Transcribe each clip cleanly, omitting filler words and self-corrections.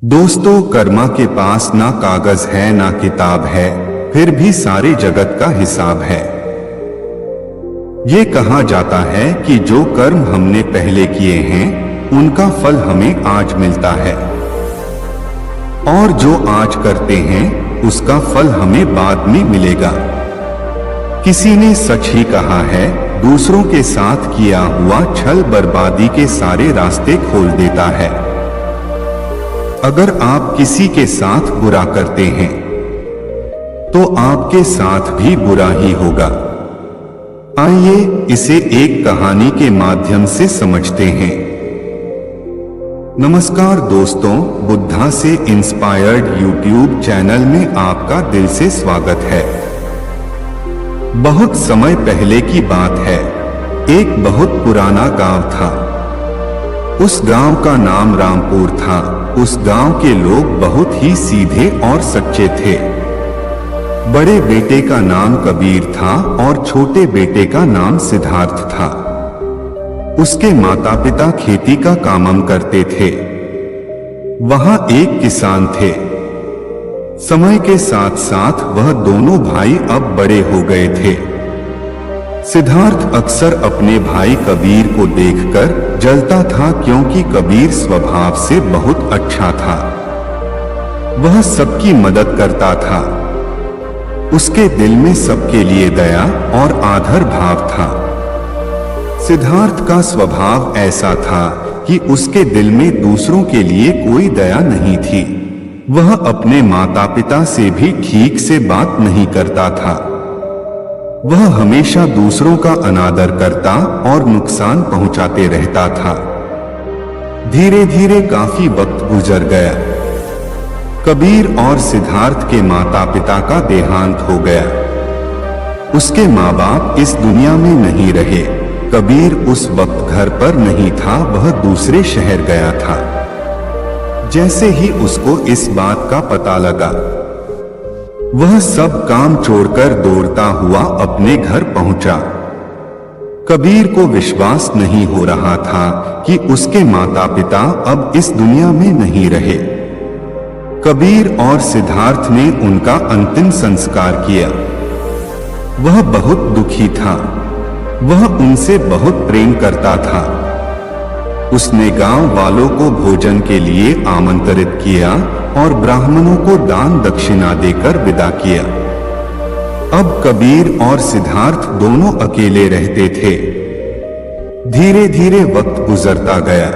दोस्तों, कर्मा के पास ना कागज है ना किताब है, फिर भी सारे जगत का हिसाब है। ये कहा जाता है कि जो कर्म हमने पहले किए हैं उनका फल हमें आज मिलता है, और जो आज करते हैं उसका फल हमें बाद में मिलेगा। किसी ने सच ही कहा है, दूसरों के साथ किया हुआ छल बर्बादी के सारे रास्ते खोल देता है। अगर आप किसी के साथ बुरा करते हैं तो आपके साथ भी बुरा ही होगा। आइए इसे एक कहानी के माध्यम से समझते हैं। नमस्कार दोस्तों, बुद्धा से इंस्पायर्ड यूट्यूब चैनल में आपका दिल से स्वागत है। बहुत समय पहले की बात है, एक बहुत पुराना गांव था। उस गांव का नाम रामपुर था। उस गांव के लोग बहुत ही सीधे और सच्चे थे। बड़े बेटे का नाम कबीर था और छोटे बेटे का नाम सिद्धार्थ था। उसके माता पिता खेती का काम करते थे। वहां एक किसान थे। समय के साथ साथ वह दोनों भाई अब बड़े हो गए थे। सिद्धार्थ अक्सर अपने भाई कबीर को देखकर जलता था, क्योंकि कबीर स्वभाव से बहुत अच्छा था। वह सबकी मदद करता था। उसके दिल में सबके लिए दया और आदर भाव था। सिद्धार्थ का स्वभाव ऐसा था कि उसके दिल में दूसरों के लिए कोई दया नहीं थी। वह अपने माता पिता से भी ठीक से बात नहीं करता था। वह हमेशा दूसरों का अनादर करता और नुकसान पहुंचाते रहता था। धीरे धीरे काफी वक्त गुजर गया। कबीर और सिद्धार्थ के माता पिता का देहांत हो गया। उसके माँ बाप इस दुनिया में नहीं रहे। कबीर उस वक्त घर पर नहीं था, वह दूसरे शहर गया था। जैसे ही उसको इस बात का पता लगा, वह सब काम छोड़कर दौड़ता हुआ अपने घर पहुंचा। कबीर को विश्वास नहीं हो रहा था कि उसके माता पिता अब इस दुनिया में नहीं रहे। कबीर और सिद्धार्थ ने उनका अंतिम संस्कार किया। वह बहुत दुखी था। वह उनसे बहुत प्रेम करता था। उसने गांव वालों को भोजन के लिए आमंत्रित किया और ब्राह्मणों को दान दक्षिणा देकर विदा किया। अब कबीर और सिद्धार्थ दोनों अकेले रहते थे। धीरे धीरे वक्त गुजरता गया।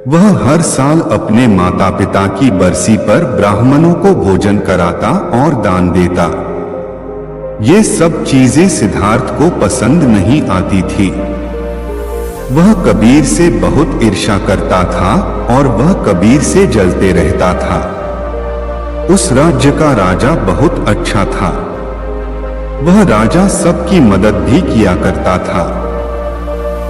वह हर साल अपने माता पिता की बरसी पर ब्राह्मणों को भोजन कराता और दान देता। ये सब चीजें सिद्धार्थ को पसंद नहीं आती थी। वह कबीर से बहुत ईर्ष्या करता था और वह कबीर से जलते रहता था। उस राज्य का राजा बहुत अच्छा था। वह राजा सबकी मदद भी किया करता था।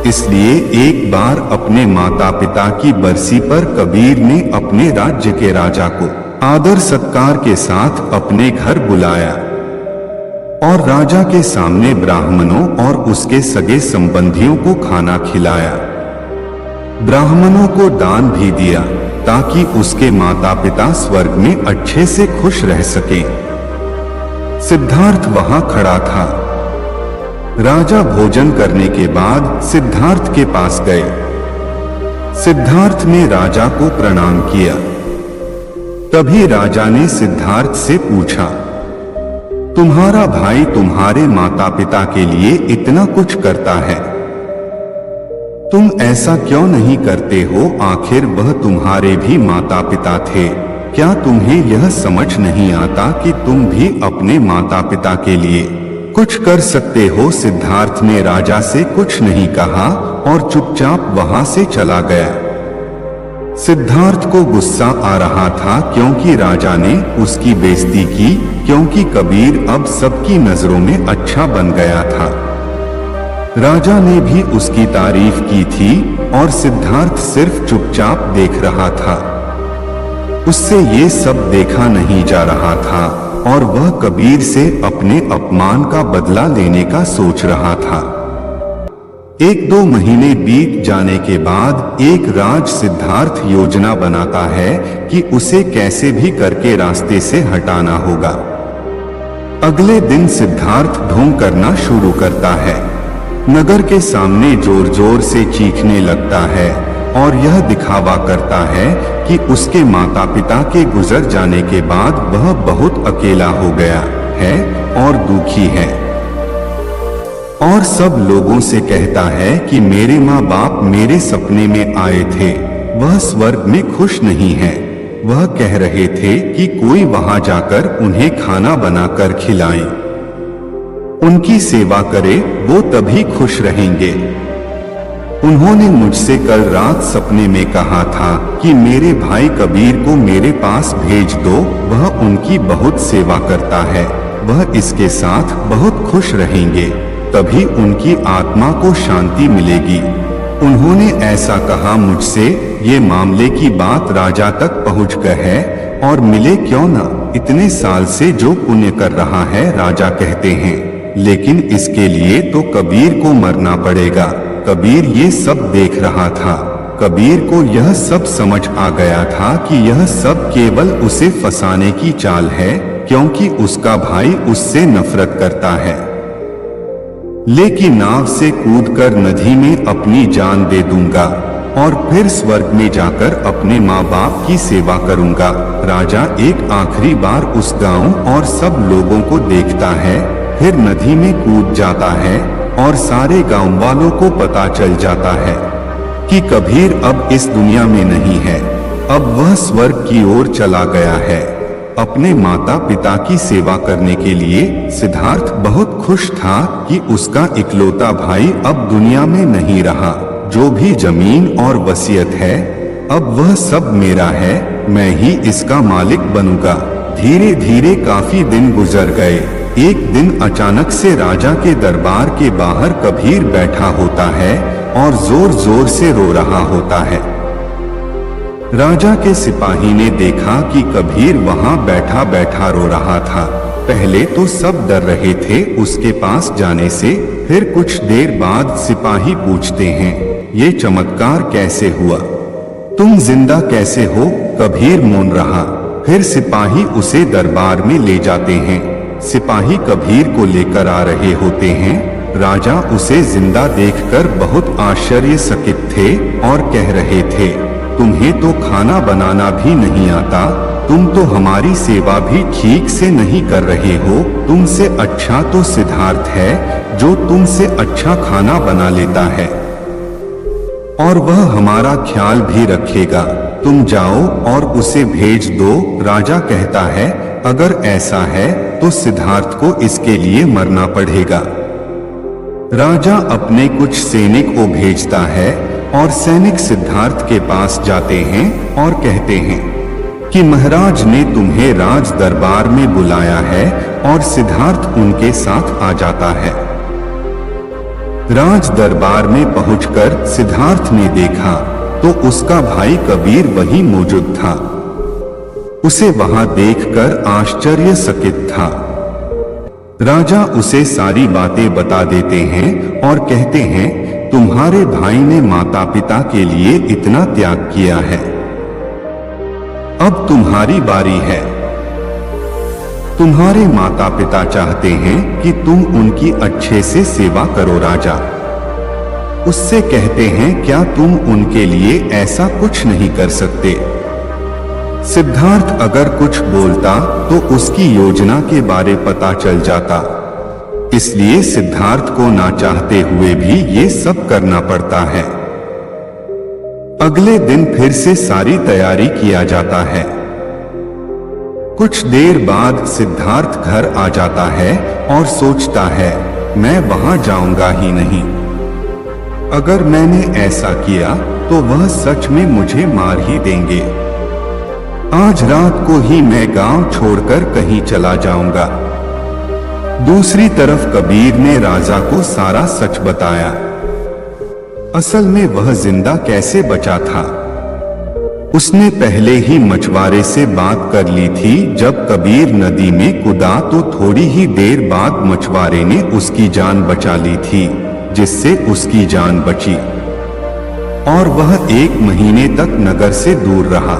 इसलिए एक बार अपने माता पिता की बरसी पर कबीर ने अपने राज्य के राजा को आदर सत्कार के साथ अपने घर बुलाया और राजा के सामने ब्राह्मणों और उसके सगे संबंधियों को खाना खिलाया। ब्राह्मणों को दान भी दिया ताकि उसके माता पिता स्वर्ग में अच्छे से खुश रह सकें। सिद्धार्थ वहां खड़ा था। राजा भोजन करने के बाद सिद्धार्थ के पास गए। सिद्धार्थ ने राजा को प्रणाम किया। तभी राजा ने सिद्धार्थ से पूछा, तुम्हारा भाई तुम्हारे माता पिता के लिए इतना कुछ करता है, तुम ऐसा क्यों नहीं करते हो? आखिर वह तुम्हारे भी माता पिता थे। क्या तुम्हें यह समझ नहीं आता कि तुम भी अपने माता पिता के लिए कुछ कर सकते हो? सिद्धार्थ ने राजा से कुछ नहीं कहा और चुपचाप वहां से चला गया। सिद्धार्थ को गुस्सा आ रहा था, क्योंकि राजा ने उसकी बेइज्जती की, क्योंकि कबीर अब सबकी नजरों में अच्छा बन गया था। राजा ने भी उसकी तारीफ की थी और सिद्धार्थ सिर्फ चुपचाप देख रहा था। उससे ये सब देखा नहीं जा रहा था और वह कबीर से अपने अपमान का बदला लेने का सोच रहा था। 1-2 महीने बीत जाने के बाद एक राज सिद्धार्थ योजना बनाता है कि उसे कैसे भी करके रास्ते से हटाना होगा। अगले दिन सिद्धार्थ ढोंग करना शुरू करता है। नगर के सामने जोर जोर से चीखने लगता है और यह दिखावा करता है कि उसके माता पिता के गुजर जाने के बाद वह बहुत अकेला हो गया है और दुखी है, और सब लोगों से कहता है कि मेरे माँ बाप मेरे सपने में आए थे, वह स्वर्ग में खुश नहीं है। वह कह रहे थे कि कोई वहां जाकर उन्हें खाना बनाकर खिलाए, उनकी सेवा करे, वो तभी खुश रहेंगे। उन्होंने मुझसे कल रात सपने में कहा था कि मेरे भाई कबीर को मेरे पास भेज दो, वह उनकी बहुत सेवा करता है, वह इसके साथ बहुत खुश रहेंगे, तभी उनकी आत्मा को शांति मिलेगी। उन्होंने ऐसा कहा मुझसे। ये मामले की बात राजा तक पहुंच गई है और मिले क्यों ना, इतने साल से जो पुण्य कर रहा है, राजा कहते हैं, लेकिन इसके लिए तो कबीर को मरना पड़ेगा। कबीर ये सब देख रहा था। कबीर को यह सब समझ आ गया था कि यह सब केवल उसे फंसाने की चाल है, क्योंकि उसका भाई उससे नफरत करता है। लेकिन नाव से कूदकर नदी में अपनी जान दे दूंगा और फिर स्वर्ग में जाकर अपने माँ बाप की सेवा करूंगा। राजा एक आखिरी बार उस गांव और सब लोगों को देखता है, फिर नदी में कूद जाता है और सारे गांव वालों को पता चल जाता है कि कबीर अब इस दुनिया में नहीं है, अब वह स्वर्ग की ओर चला गया है अपने माता पिता की सेवा करने के लिए। सिद्धार्थ बहुत खुश था कि उसका इकलौता भाई अब दुनिया में नहीं रहा। जो भी जमीन और वसीयत है, अब वह सब मेरा है, मैं ही इसका मालिक बनूंगा। धीरे धीरे काफी दिन गुजर गए। एक दिन अचानक से राजा के दरबार के बाहर कबीर बैठा होता है और जोर जोर से रो रहा होता है। राजा के सिपाही ने देखा कि कबीर वहां बैठा बैठा रो रहा था। पहले तो सब डर रहे थे उसके पास जाने से, फिर कुछ देर बाद सिपाही पूछते हैं, ये चमत्कार कैसे हुआ, तुम जिंदा कैसे हो? कबीर मौन रहा। फिर सिपाही उसे दरबार में ले जाते हैं। सिपाही कबीर को लेकर आ रहे होते हैं। राजा उसे जिंदा देखकर बहुत आश्चर्यचकित थे और कह रहे थे, तुम्हें तो खाना बनाना भी नहीं आता, तुम तो हमारी सेवा भी ठीक से नहीं कर रहे हो। तुमसे अच्छा तो सिद्धार्थ है जो तुमसे अच्छा खाना बना लेता है और वह हमारा ख्याल भी रखेगा। तुम जाओ और उसे भेज दो। राजा कहता है, अगर ऐसा है तो सिद्धार्थ को इसके लिए मरना पड़ेगा। राजा अपने कुछ सैनिक को भेजता है और सैनिक सिद्धार्थ के पास जाते हैं और कहते हैं कि महाराज ने तुम्हें राज दरबार में बुलाया है, और सिद्धार्थ उनके साथ आ जाता है। राज दरबार में पहुंचकर सिद्धार्थ ने देखा तो उसका भाई कबीर वहीं मौजूद था। उसे वहां देखकर आश्चर्यचकित था। राजा उसे सारी बातें बता देते हैं और कहते हैं, तुम्हारे भाई ने माता पिता के लिए इतना त्याग किया है, अब तुम्हारी बारी है। तुम्हारे माता पिता चाहते हैं कि तुम उनकी अच्छे से सेवा करो। राजा उससे कहते हैं, क्या तुम उनके लिए ऐसा कुछ नहीं कर सकते? सिद्धार्थ अगर कुछ बोलता तो उसकी योजना के बारे पता चल जाता, इसलिए सिद्धार्थ को ना चाहते हुए भी ये सब करना पड़ता है। अगले दिन फिर से सारी तैयारी किया जाता है। कुछ देर बाद सिद्धार्थ घर आ जाता है और सोचता है, मैं वहां जाऊंगा ही नहीं। अगर मैंने ऐसा किया तो वह सच में मुझे मार ही देंगे। आज रात को ही मैं गांव छोड़कर कहीं चला जाऊंगा। दूसरी तरफ कबीर ने राजा को सारा सच बताया। असल में वह जिंदा कैसे बचा था? उसने पहले ही मछुआरे से बात कर ली थी। जब कबीर नदी में कूदा तो थोड़ी ही देर बाद मछुआरे ने उसकी जान बचा ली थी। जिससे उसकी जान बची और वह 1 महीने तक नगर से दूर रहा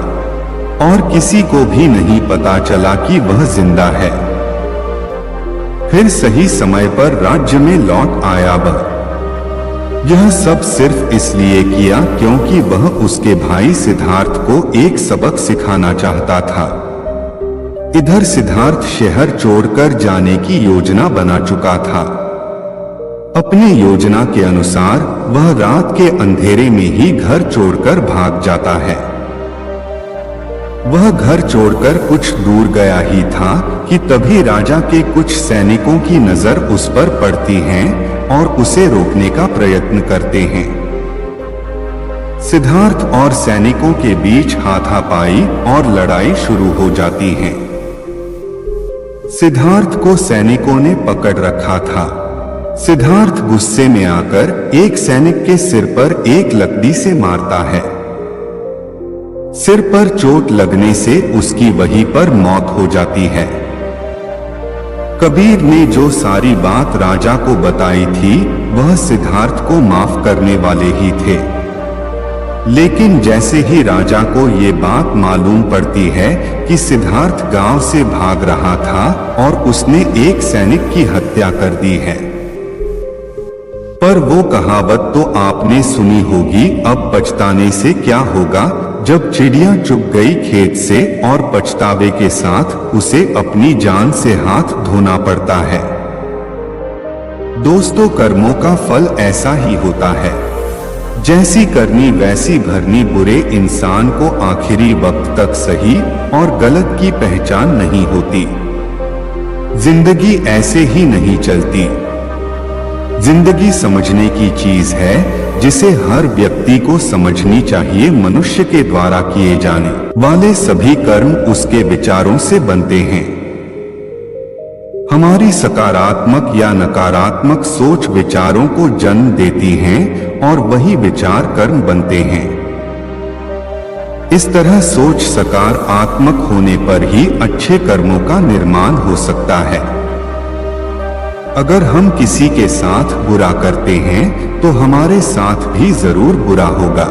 और किसी को भी नहीं पता चला कि वह जिंदा है। फिर सही समय पर राज्य में लौट आया वह। यह सब सिर्फ इसलिए किया क्योंकि वह उसके भाई सिद्धार्थ को एक सबक सिखाना चाहता था। इधर सिद्धार्थ शहर छोड़कर जाने की योजना बना चुका था। अपनी योजना के अनुसार वह रात के अंधेरे में ही घर छोड़कर भाग जाता है। वह घर छोड़कर कुछ दूर गया ही था कि तभी राजा के कुछ सैनिकों की नजर उस पर पड़ती है और उसे रोकने का प्रयत्न करते हैं। सिद्धार्थ और सैनिकों के बीच हाथापाई और लड़ाई शुरू हो जाती है। सिद्धार्थ को सैनिकों ने पकड़ रखा था। सिद्धार्थ गुस्से में आकर एक सैनिक के सिर पर एक लकड़ी से मारता है। सिर पर चोट लगने से उसकी वहीं पर मौत हो जाती है। कबीर ने जो सारी बात राजा को बताई थी वह सिद्धार्थ को माफ करने वाले ही थे, लेकिन जैसे ही राजा को ये बात मालूम पड़ती है कि सिद्धार्थ गांव से भाग रहा था और उसने एक सैनिक की हत्या कर दी है। पर वो कहावत तो आपने सुनी होगी, अब पछताने से क्या होगा, जब चिड़िया चुग गई खेत से और पछतावे के साथ उसे अपनी जान से हाथ धोना पड़ता है। दोस्तों, कर्मों का फल ऐसा ही होता है, जैसी करनी वैसी भरनी। बुरे इंसान को आखिरी वक्त तक सही और गलत की पहचान नहीं होती। जिंदगी ऐसे ही नहीं चलती। जिंदगी समझने की चीज है जिसे हर व्यक्ति को समझनी चाहिए। मनुष्य के द्वारा किए जाने वाले सभी कर्म उसके विचारों से बनते हैं। हमारी सकारात्मक या नकारात्मक सोच विचारों को जन्म देती हैं और वही विचार कर्म बनते हैं। इस तरह सोच सकारात्मक होने पर ही अच्छे कर्मों का निर्माण हो सकता है। अगर हम किसी के साथ बुरा करते हैं तो हमारे साथ भी जरूर बुरा होगा।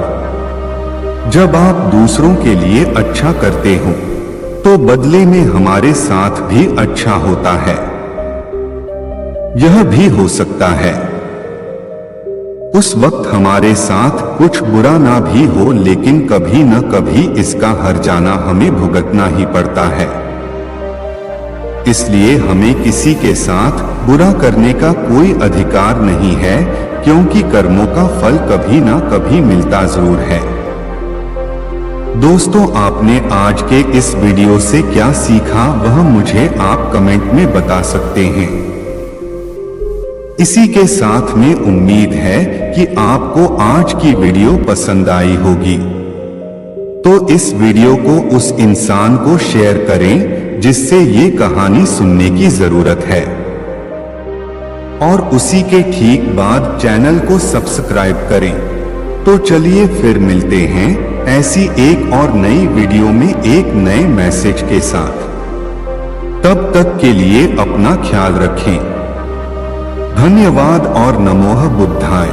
जब आप दूसरों के लिए अच्छा करते हो तो बदले में हमारे साथ भी अच्छा होता है। यह भी हो सकता है उस वक्त हमारे साथ कुछ बुरा ना भी हो, लेकिन कभी न कभी इसका हर्जाना हमें भुगतना ही पड़ता है। इसलिए हमें किसी के साथ बुरा करने का कोई अधिकार नहीं है, क्योंकि कर्मों का फल कभी ना कभी मिलता जरूर है। दोस्तों, आपने आज के इस वीडियो से क्या सीखा वह मुझे आप कमेंट में बता सकते हैं। इसी के साथ में उम्मीद है कि आपको आज की वीडियो पसंद आई होगी, तो इस वीडियो को उस इंसान को शेयर करें जिससे ये कहानी सुनने की जरूरत है, और उसी के ठीक बाद चैनल को सब्सक्राइब करें। तो चलिए फिर मिलते हैं ऐसी एक और नई वीडियो में एक नए मैसेज के साथ। तब तक के लिए अपना ख्याल रखें। धन्यवाद और नमोः बुद्धाय।